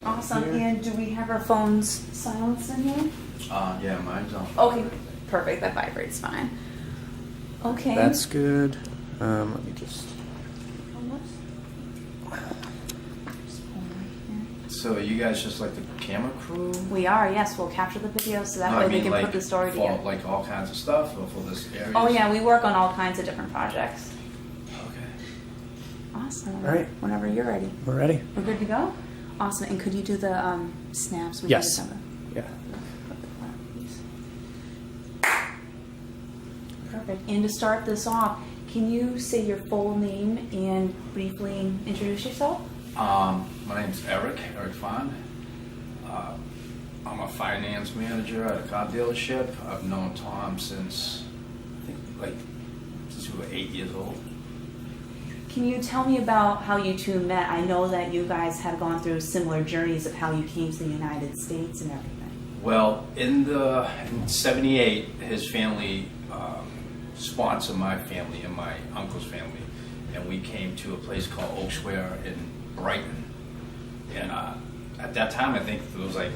Awesome. Here. And do we have our phones silenced in here? Yeah, mine's on. Okay, perfect. That vibrates fine. Okay. That's good. Let me just. So you guys just like the camera crew? We are, yes. We'll capture the video so that No, way I they mean, can like, put the story for, together. like all kinds of stuff, or for this area? Oh yeah, we work on all kinds of different projects. Okay. Awesome. All right. Whenever you're ready. We're ready. We're good to go? Awesome. And could you do the snaps? We Yes. did some Yeah. Perfect. And to start this off, can you say your full name and briefly introduce yourself? My name's Eric Fond. I'm a finance manager at a car dealership. I've known Tom since, I think, like, since we were 8 years old. Can you tell me about how you two met? I know that you guys have gone through similar journeys of how you came to the United States and everything. Well, in '78, his family sponsored my family and my uncle's family, and we came to a place called Oak Square in Brighton. And at that time, I think there was like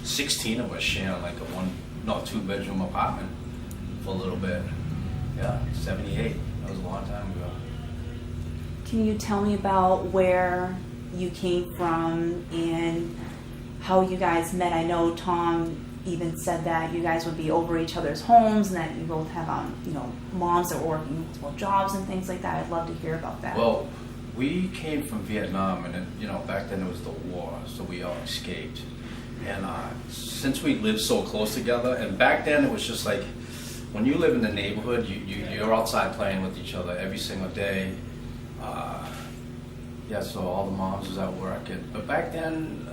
16 of us sharing like a two-bedroom apartment for a little bit. Yeah, '78. That was a long time ago. Can you tell me about where you came from and how you guys met? I know Tom even said that you guys would be over each other's homes and that you both have, moms that were working multiple jobs and things like that. I'd love to hear about that. Well, we came from Vietnam, and back then it was the war, so we all escaped. And since we lived so close together, and back then it was just like, when you live in the neighborhood, you're outside playing with each other every single day. So all the moms was at work, but back then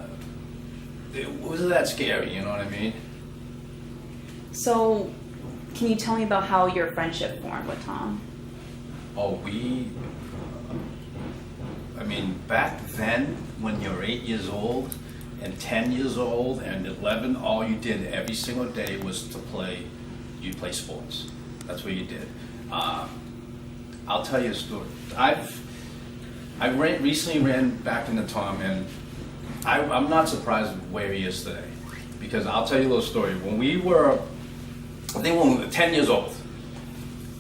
it wasn't that scary, you know what I mean? So, can you tell me about how your friendship formed with Tom? Oh, back then, when you're 8 years old and 10 years old and 11, all you did every single day was you'd play sports. That's what you did. I'll tell you a story. Recently ran back into Tom, and I'm not surprised where he is today, because I'll tell you a little story. When we were 10 years old,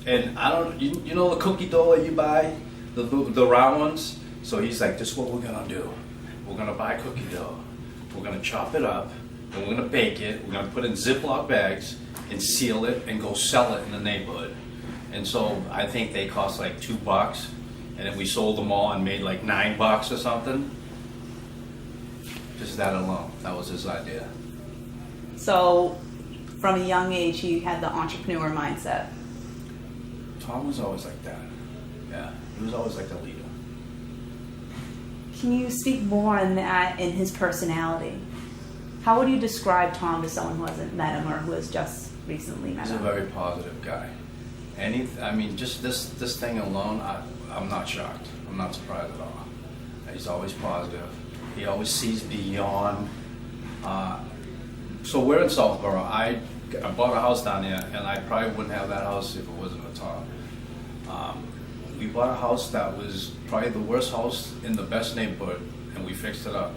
and you know the cookie dough that you buy, the round ones? So he's like, this is what we're gonna do. We're gonna buy cookie dough, we're gonna chop it up, and we're gonna bake it, we're gonna put it in Ziploc bags and seal it and go sell it in the neighborhood. And so I think they cost like $2, and then we sold them all and made like $9 or something. Just that alone, that was his idea. So, from a young age, you had the entrepreneur mindset. Tom was always like that. Yeah, he was always like a leader. Can you speak more on that and his personality? How would you describe Tom to someone who hasn't met him or who has just recently met He's a him? very positive guy. Just this thing alone, I'm not shocked. I'm not surprised at all. He's always positive. He always sees beyond. So we're in Southborough. I bought a house down there, and I probably wouldn't have that house if it wasn't for Tom. We bought a house that was probably the worst house in the best neighborhood, and we fixed it up.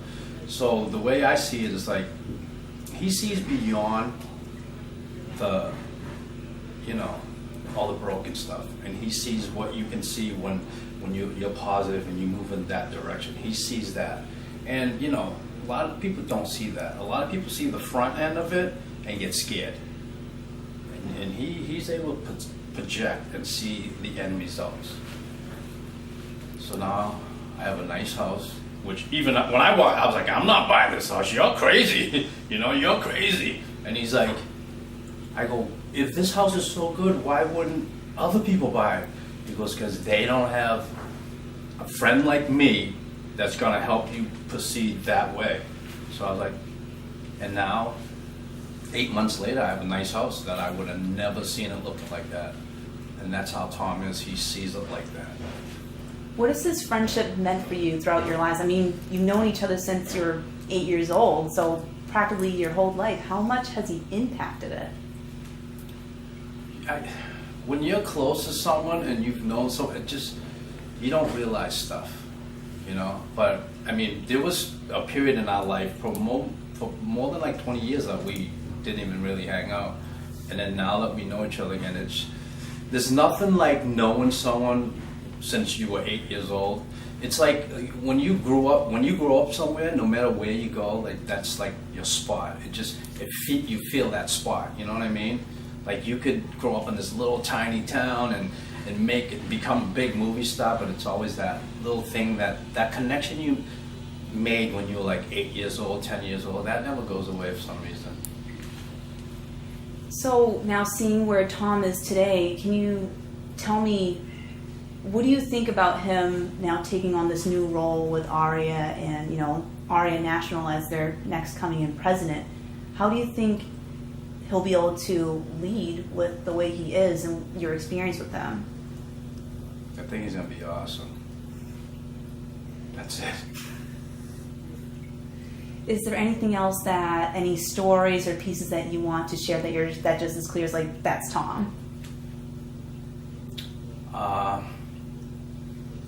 So the way I see it is like, he sees beyond the, all the broken stuff, and he sees what you can see when you're positive and you move in that direction. He sees that, and a lot of people don't see that. A lot of people see the front end of it and get scared, and he's able to project and see the end results. So now I have a nice house, which even when I walked, I was like, I'm not buying this house. You're crazy. You're crazy. And he's like, I go, if this house is so good, why wouldn't other people buy it? He goes, because they don't have a friend like me that's going to help you proceed that way. So I was like, and now, 8 months later, I have a nice house that I would have never seen it look like that. And that's how Tom is. He sees it like that. What has this friendship meant for you throughout your lives? I mean, you've known each other since you were 8 years old, so practically your whole life. How much has he impacted it? When you're close to someone and you've known someone, you don't realize stuff, But I mean, there was a period in our life for more than like 20 years that we didn't even really hang out. And then now that we know each other again, there's nothing like knowing someone since you were 8 years old. It's like when you grow up somewhere, no matter where you go, like that's like your spot. You feel that spot, you know what I mean? Like you could grow up in this little tiny town and become a big movie star, but it's always that little thing, that connection you made when you were like 8 years old, 10 years old, that never goes away for some reason. So now seeing where Tom is today, can you tell me, what do you think about him now taking on this new role with ARIA and, ARIA National as their next coming in president? How do you think he'll be able to lead with the way he is and your experience with them? I think he's going to be awesome. That's it. Is there anything else any stories or pieces that you want to share that just as clear as like, that's Tom?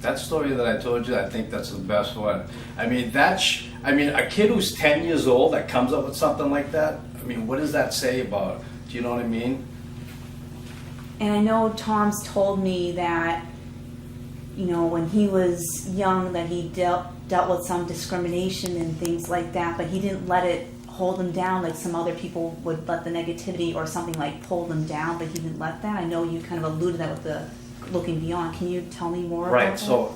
That story that I told you, I think that's the best one. I mean, a kid who's 10 years old that comes up with something like that, I mean, what does that say about, do you know what I mean? And I know Tom's told me that, when he was young, that he dealt with some discrimination and things like that, but he didn't let it hold him down like some other people would let the negativity or something like pull them down, but he didn't let that. I know you kind of alluded that with the looking beyond. Can you tell me more about that? Right, so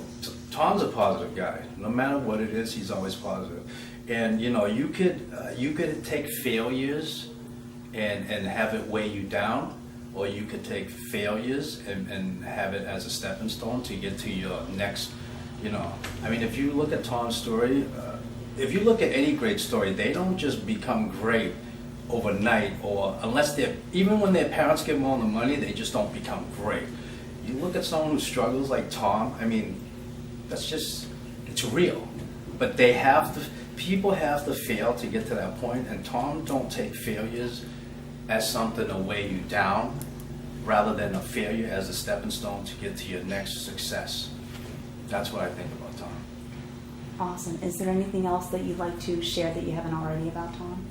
Tom's a positive guy. No matter what it is, he's always positive. And you could take failures and have it weigh you down, or you could take failures and have it as a stepping stone to get to your next, I mean, if you look at Tom's story, if you look at any great story, they don't just become great overnight, or even when their parents give them all the money, they just don't become great. You look at someone who struggles like Tom, I mean, it's real. But people have to fail to get to that point, and Tom don't take failures as something to weigh you down, rather than a failure as a stepping stone to get to your next success. That's what I think about Tom. Awesome. Is there anything else that you'd like to share that you haven't already about Tom?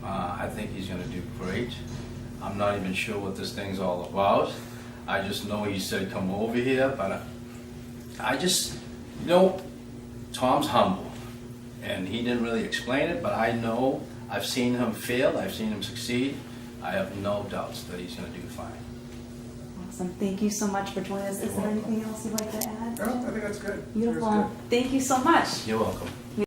I think he's going to do great. I'm not even sure what this thing's all about. I just know he said come over here, but Tom's humble, and he didn't really explain it, but I know I've seen him fail, I've seen him succeed. I have no doubts that he's going to do fine. Awesome. Thank you so much for joining us. Is there anything else you'd like to add? No, I think that's good. Beautiful. That's good. Thank you so much. You're welcome.